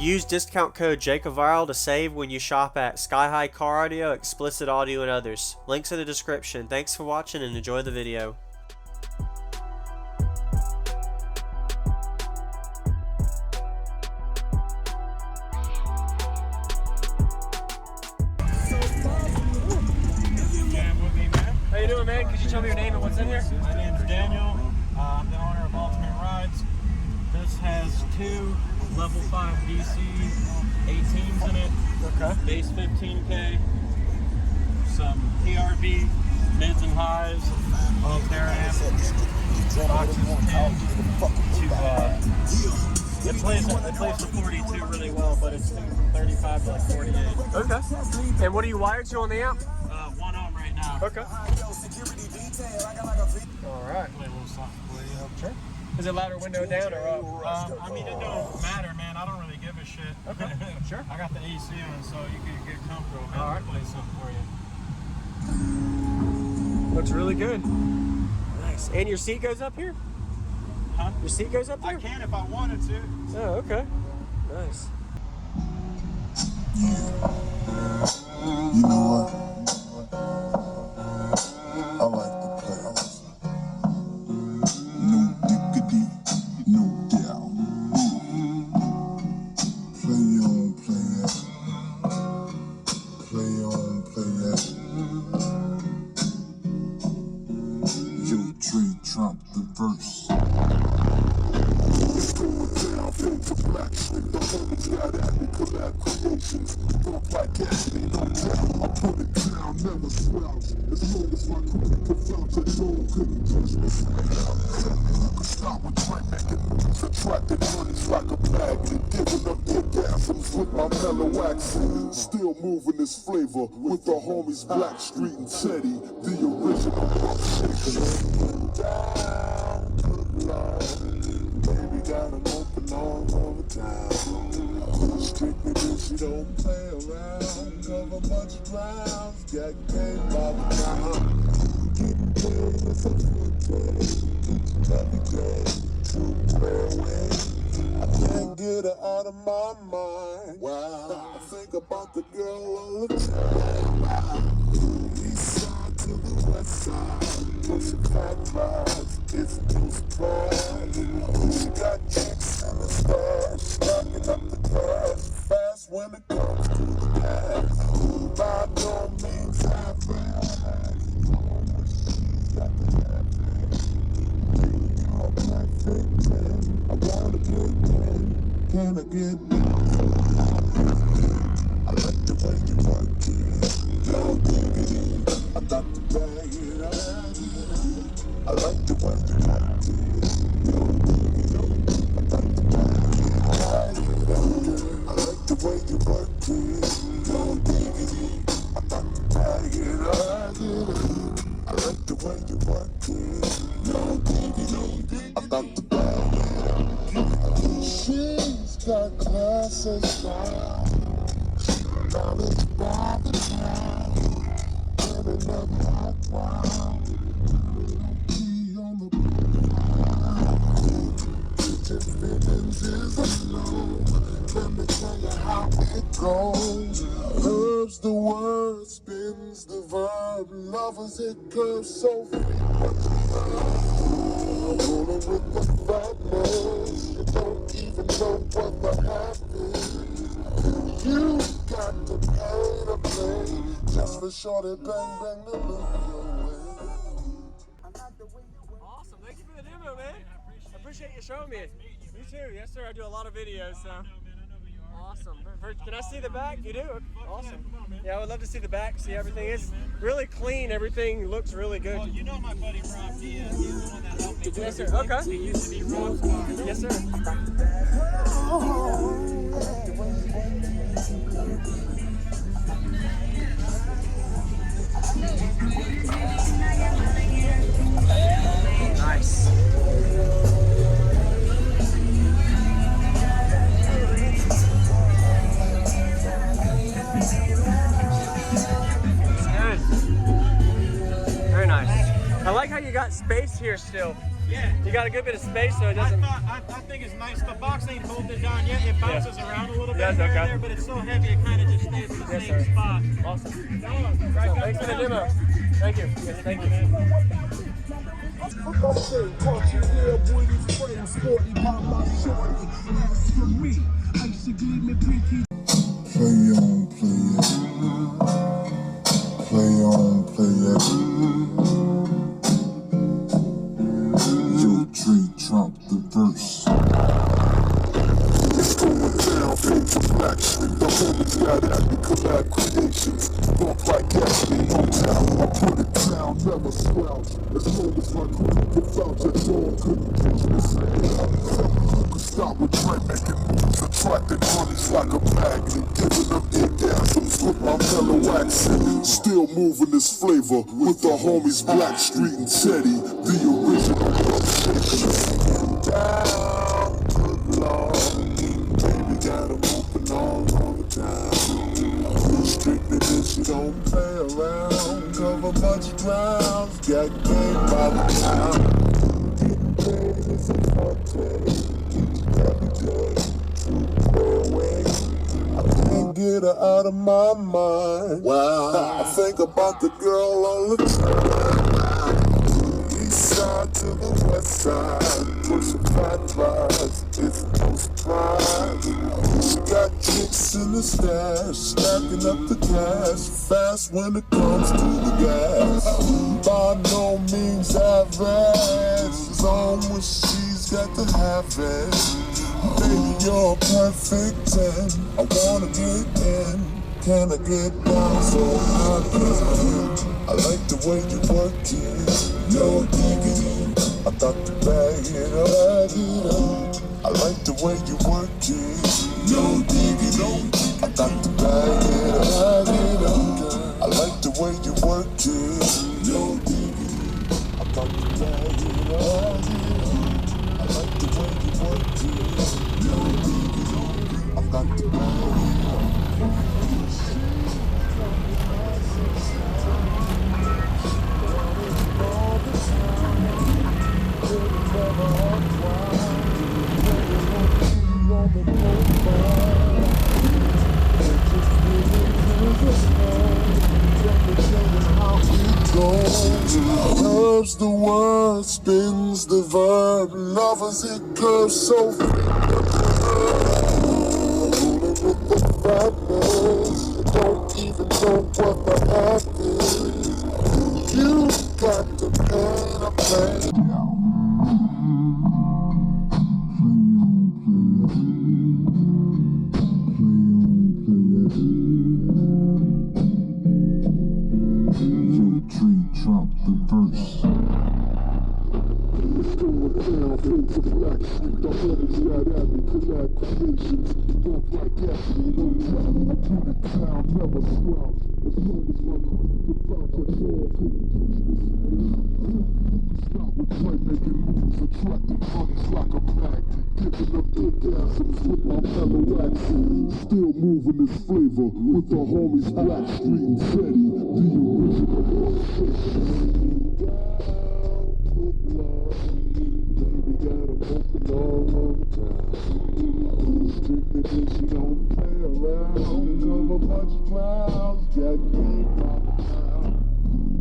Use discount code JACOVIRAL to save when you shop at Sky High Car Audio, Explicit Audio, and others. Links in the description. Thanks for watching and enjoy the video. How you doing, man? Could you tell me your name and what's in here? My name's Daniel. I'm the owner of Ultimate Rides. This has 2 level 5 DC 18s in it. Okay. Base 15K. Some PRV mids and highs. Altera amp. Boxes it plays the 42 really well, but it's tuned from 35 to like 48. Okay. And what are you wired to on the amp? 1 ohm right now. Okay. Alright. Play a little something for you. Sure. Is it louder window down or up? I mean, it don't matter, man. I don't really give a shit. Okay. Sure. I got the AC on, so you can get comfortable, man. Alright. Play something for you. Looks really good. Nice. And your seat goes up here? Huh? Your seat goes up there? I can if I wanted to. Oh, okay. Nice. You know what? I like the play. No diggity, no doubt. Play on, play out. Play on, play out. Yo, Trey dropped the verse. Still moving this flavor with the homies Black Street and Teddy, the original down to the line. Baby got them open all over town. Strictly bitch, she don't play around. Cover much ground, got game by the time. Getting paid with a good day. Every day, to play away. I can't get her out of my mind. Wow, I think about the girl all the time. East side to the west side, pushing fat rides, it's too pride. She got chicks in the stash, stacking up the cash, fast when it comes to the cash. By no means half-ass. She's got the half-ass. All black fake man, I wanna get in. Can I get down? I like the way you work it. No diggity, I got to bag it up. I like the way you work it. No diggity, I got to bag it up. I like the way you work it. No diggity, I got to bag it up. I like the way you work it. No diggity, I got to bag it up. She's got class and style. Knowledge by the time. Turning up hot wild. Be on the kitchen feelings is alone. Let me tell you how it goes. Herbs the word, spins the verb. Lovers it curves so frequent. Rolling with the fatness. You don't even know what the half is. You got to pay to play. Just for shorty bang bang to look your way. Awesome. Thank you for the demo, man. I appreciate you showing me it. You too. Yes, sir. I do a lot of videos, so. Awesome. Can I see the back? You do? Awesome. Yeah, I would love to see the back, see everything. It's really clean. Everything looks really good. Well, you know my buddy Rob Diaz. He's the one that helped me. Yes, sir. Okay. He used to be Rob's car. Yes, sir. Nice. Good. Very nice. I like how you got space here still. Yeah. You got a good bit of space, so it doesn't. I think it's nice. The box ain't bolted down yet. It bounces around a little bit Yes, here okay. and there, but it's so heavy it kind of just stays in the Yes, same sir. spot. Awesome. So, thanks for the demo. Thank you. Yes, thank you. Play on, play it. Play on, play it. Yo, Trey, drop the verse. It's going down, page of black street. The homies got at me, collab creations. Bump like gasoline on town. I put it down, never slouch. As long as my crew can vouch, that dog couldn't catch me saying. Stop with Trey making moves, attracting honeys like a magnet, giving them orgasms with my mellow accent. Still moving this flavor with the homies Black Street and Teddy, the original sensation. Down, good Lord, baby got 'em open all over town. Strictly this, you don't play around, cover much ground, got game by the town. Getting paid is a forte. Every day, I can't get her out of my mind. Wow, I think about the girl all the time. East side to the west side, pushing fat rides, it's no surprise. She got chicks in the stash, stacking up the cash, fast when it comes to the gas. By no means average, as long as she's got to have it. Baby, you're a perfect 10. I wanna get in. Can I get down so I can? I like the way you work it. No diggity. I thought to bag it up. I like the way you work it. No diggity. I thought to bag it up. I like the way you work it. No diggity. I thought to bag it up. I like the way you work it. I got the curves the word, spins the verb, lovers it curves so with the fatness, don't even know what the act is. You got to pay the play. Drop the verse. It's going down, page of black street. The homies got at me, collab creations. Bump like gasoline on town. I put it down, never slouch. As long as my crew can vouch, that's all couldn't catch me. Stop with Trey making moves, attracting honeys like a magnet, giving them orgasms with my mellow accent. Still moving this flavor with the homies Black Street and Teddy, the original sensation. Baby got 'em open all over town. Strictly bitch, you don't play around. Cover much ground, got game by the town.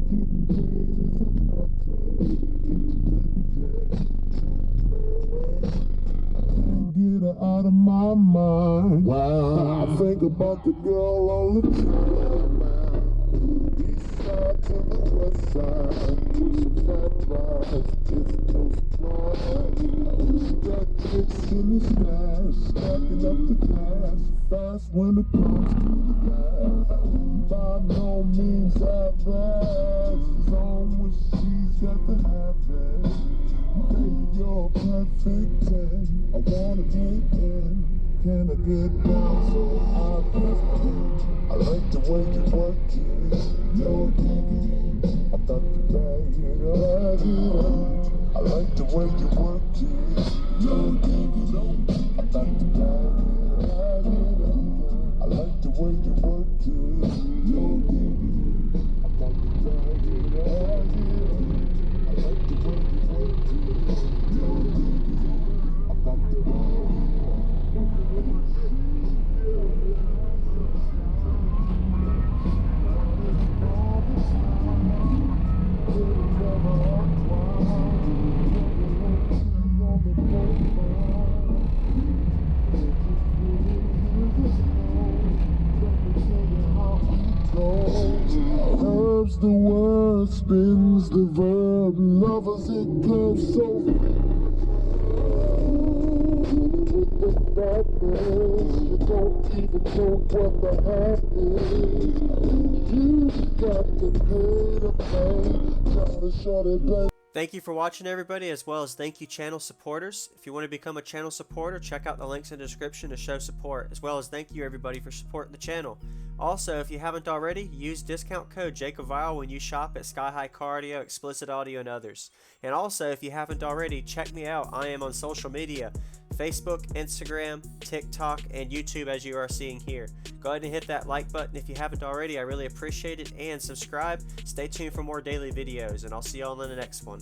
Getting paid is a forte. I can't get her out of my mind. Wow, I think about the girl all the time. East side to the west side, pushing fat rides, it's no surprise. She got chicks in the stash, stacking up the cash, fast when it comes to the gas. By no means average, as long as she's got to have it. Baby, you're a perfect 10. I wanna get in. Can I get down so I can? I like the way you work it. No diggity. I thought the bag it up. I like the way you work it. No diggity. I thought the bag it up. I like the way you work it. No diggity. I thought the bag it up. I like the way you work it. No spins the verb. Lovers, it comes so with the darkness. You don't even know what the half is. You got to pay the pay. Try to shut it down. Thank you for watching, everybody, as well as thank you channel supporters. If you want to become a channel supporter, check out the links in the description to show support, as well as thank you everybody for supporting the channel. Also, if you haven't already, use discount code JACOBVILE when you shop at Sky High Car Audio, Explicit Audio, and others. And also, if you haven't already, check me out. I am on social media, Facebook, Instagram, TikTok, and YouTube, as you are seeing here. Go ahead and hit that like button if you haven't already. I really appreciate it. And subscribe. Stay tuned for more daily videos, and I'll see you all in the next one.